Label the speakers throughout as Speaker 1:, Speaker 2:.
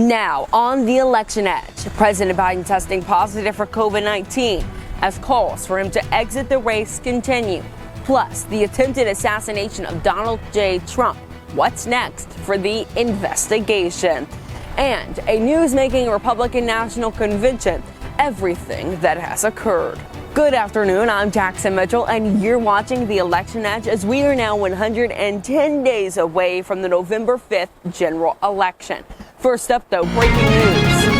Speaker 1: Now, on the election edge, President Biden testing positive for COVID-19 as calls for him to exit the race continue. Plus, the attempted assassination of Donald J. Trump. What's next for the investigation? And a news-making Republican National Convention. Everything that has occurred. Good afternoon, I'm Jackson Mitchell, and you're watching The Election Edge as we are now 110 days away from the November 5th general election. First up, though, breaking news.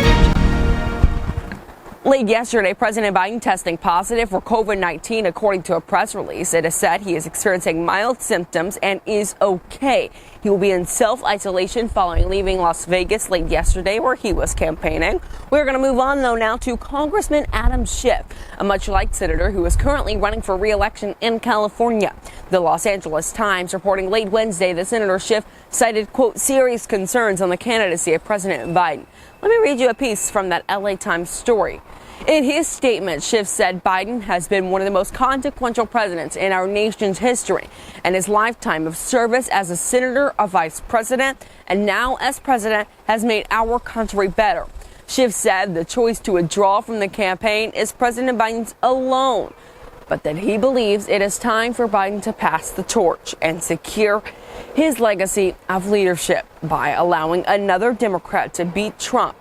Speaker 1: Late yesterday, President Biden testing positive for COVID-19. According to a press release, it is said he is experiencing mild symptoms and is okay. He will be in self-isolation following leaving Las Vegas late yesterday, where he was campaigning. We're going to move on, though, now to Congressman Adam Schiff, a much-liked senator who is currently running for re-election in California. The Los Angeles Times reporting late Wednesday that Senator Schiff cited, quote, serious concerns on the candidacy of President Biden. Let me read you a piece from that LA Times story. In his statement, Schiff said Biden has been one of the most consequential presidents in our nation's history, and his lifetime of service as a senator, a vice president, and now as president has made our country better. Schiff said the choice to withdraw from the campaign is President Biden's alone, but that he believes it is time for Biden to pass the torch and secure his legacy of leadership by allowing another Democrat to beat Trump.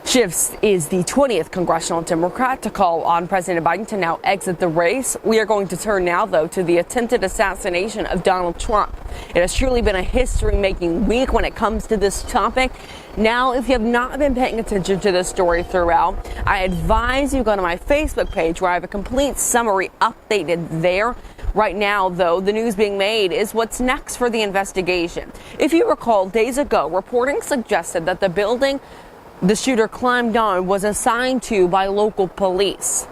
Speaker 1: Schiff is the 20th congressional Democrat to call on President Biden to now exit the race. We are going to turn now, though, to the attempted assassination of Donald Trump. It has truly been a history-making week when it comes to this topic. Now, if you have not been paying attention to this story throughout, I advise you go to my Facebook page where I have a complete summary updated there. Right now, though, the news being made is what's next for the investigation. If you recall, days ago, reporting suggested that the building the shooter climbed on was assigned to by local police.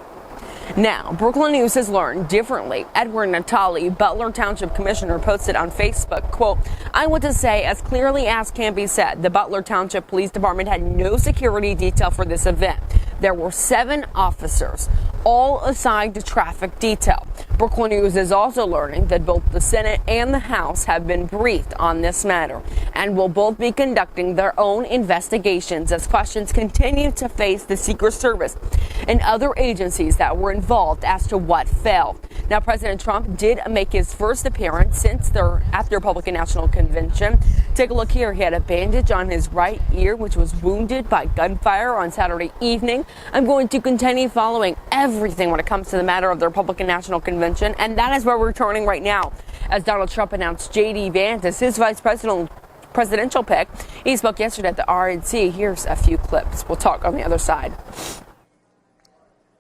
Speaker 1: Now, Brooklyn News has learned differently. Edward Natale, Butler Township Commissioner, posted on Facebook, quote, I want to say as clearly as can be said, the Butler Township Police Department had no security detail for this event. There were 7 officers, all assigned to traffic detail. Brooklyn News is also learning that both the Senate and the House have been briefed on this matter and will both be conducting their own investigations as questions continue to face the Secret Service and other agencies that were involved as to what failed. Now, President Trump did make his first appearance since at the Republican National Convention. Take a look here. He had a bandage on his right ear, which was wounded by gunfire on Saturday evening. I'm going to continue following everything when it comes to the matter of the Republican National Convention, and that is where we're turning right now, as Donald Trump announced J.D. Vance as his presidential pick. He spoke yesterday at the RNC. Here's a few clips. We'll talk on the other side.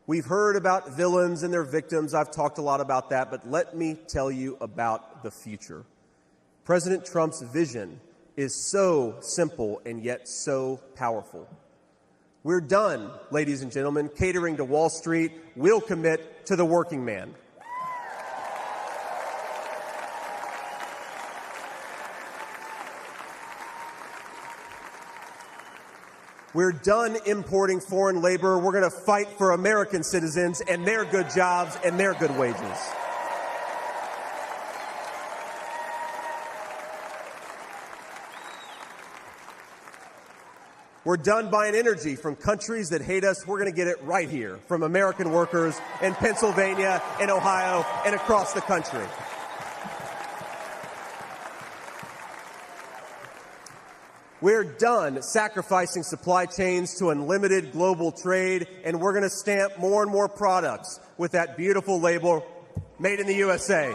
Speaker 2: We've heard about villains and their victims. I've talked a lot about that, but let me tell you about the future. President Trump's vision is so simple and yet so powerful. We're done, ladies and gentlemen, catering to Wall Street. We'll commit to the working man. We're done importing foreign labor. We're going to fight for American citizens and their good jobs and their good wages. We're done buying energy from countries that hate us. We're going to get it right here from American workers in Pennsylvania and Ohio and across the country. We're done sacrificing supply chains to unlimited global trade, and we're going to stamp more and more products with that beautiful label, Made in the USA.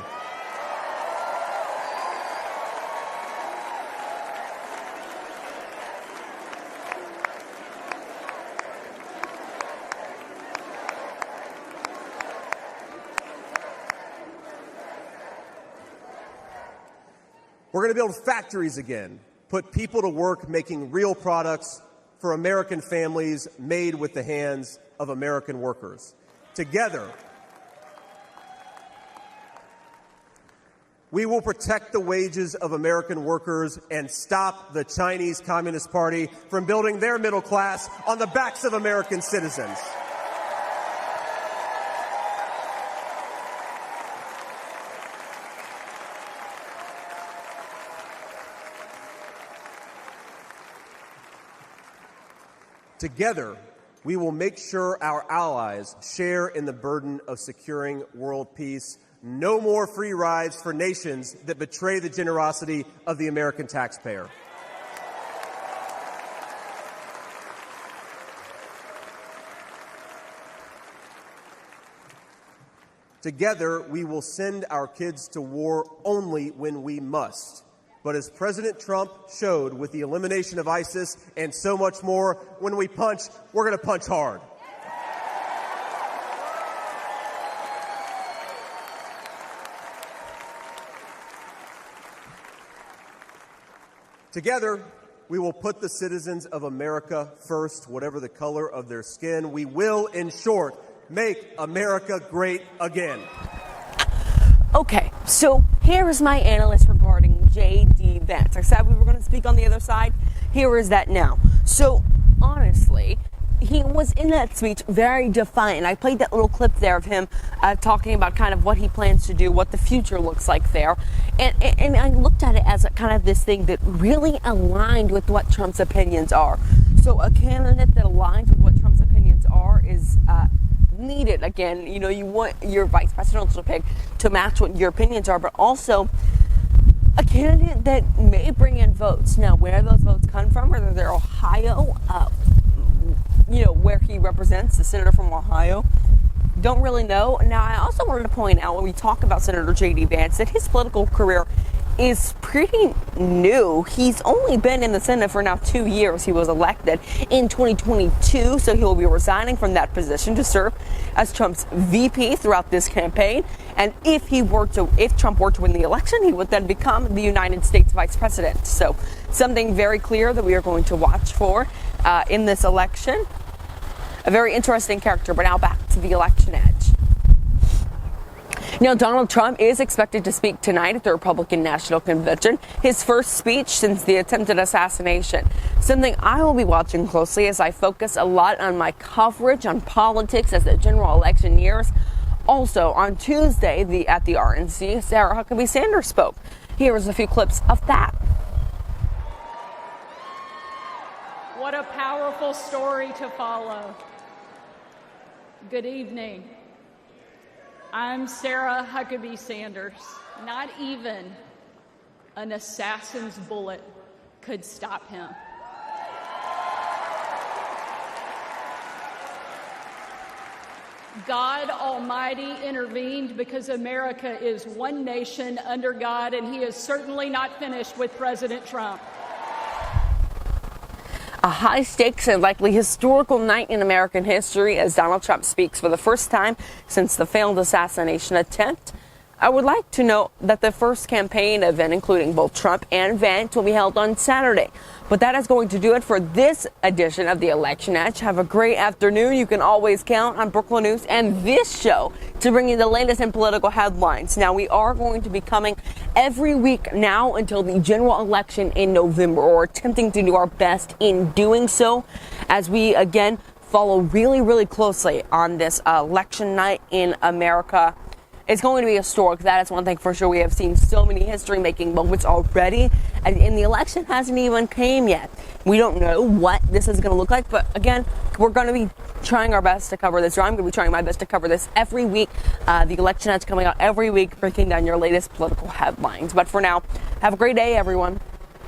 Speaker 2: We're going to build factories again. Put people to work making real products for American families made with the hands of American workers. Together, we will protect the wages of American workers and stop the Chinese Communist Party from building their middle class on the backs of American citizens. Together, we will make sure our allies share in the burden of securing world peace. No more free rides for nations that betray the generosity of the American taxpayer. Together, we will send our kids to war only when we must. But as President Trump showed with the elimination of ISIS and so much more, when we punch, we're going to punch hard. Together, we will put the citizens of America first, whatever the color of their skin. We will, in short, make America great again.
Speaker 1: Okay, so here is my analyst regarding J.D. Vance. I said we were going to speak on the other side. Here is that now. So, honestly, he was in that speech very defiant. I played that little clip there of him talking about kind of what he plans to do, what the future looks like there. And I looked at it as a kind of this thing that really aligned with what Trump's opinions are. So a candidate that aligns with what Trump's opinions are is needed. Again, you know, you want your vice presidential pick to match what your opinions are, but also a candidate that may bring in votes. Now, where those votes come from, whether they're Ohio, where he represents, the senator from Ohio, don't really know. Now, I also wanted to point out when we talk about Senator J.D. Vance that his political career is pretty new. He's only been in the Senate for now 2 years. He was elected in 2022, so he'll be resigning from that position to serve as Trump's VP throughout this campaign. And if Trump were to win the election, he would then become the United States vice president. So something very clear that we are going to watch for in this election. A very interesting character, but now back to the election edge. Now, Donald Trump is expected to speak tonight at the Republican National Convention, his first speech since the attempted assassination. Something I will be watching closely as I focus a lot on my coverage on politics as the general election nears. Also, on Tuesday, at the RNC, Sarah Huckabee Sanders spoke. Here is a few clips of that.
Speaker 3: What a powerful story to follow. Good evening. I'm Sarah Huckabee Sanders. Not even an assassin's bullet could stop him. God Almighty intervened because America is one nation under God, and He is certainly not finished with President Trump.
Speaker 1: A high-stakes and likely historical night in American history as Donald Trump speaks for the first time since the failed assassination attempt. I would like to note that the first campaign event, including both Trump and Vance, will be held on Saturday. But that is going to do it for this edition of the Election Edge. Have a great afternoon. You can always count on Brooklyn News and this show to bring you the latest in political headlines. Now, we are going to be coming every week now until the general election in November, or attempting to do our best in doing so, as we, again, follow really, really closely on this election night in America. It's going to be historic. That is one thing for sure. We have seen so many history-making moments already, and the election hasn't even came yet. We don't know what this is going to look like, but again, we're going to be trying our best to cover this, or I'm going to be trying my best to cover this every week. The election is coming out every week, breaking down your latest political headlines. But for now, have a great day, everyone.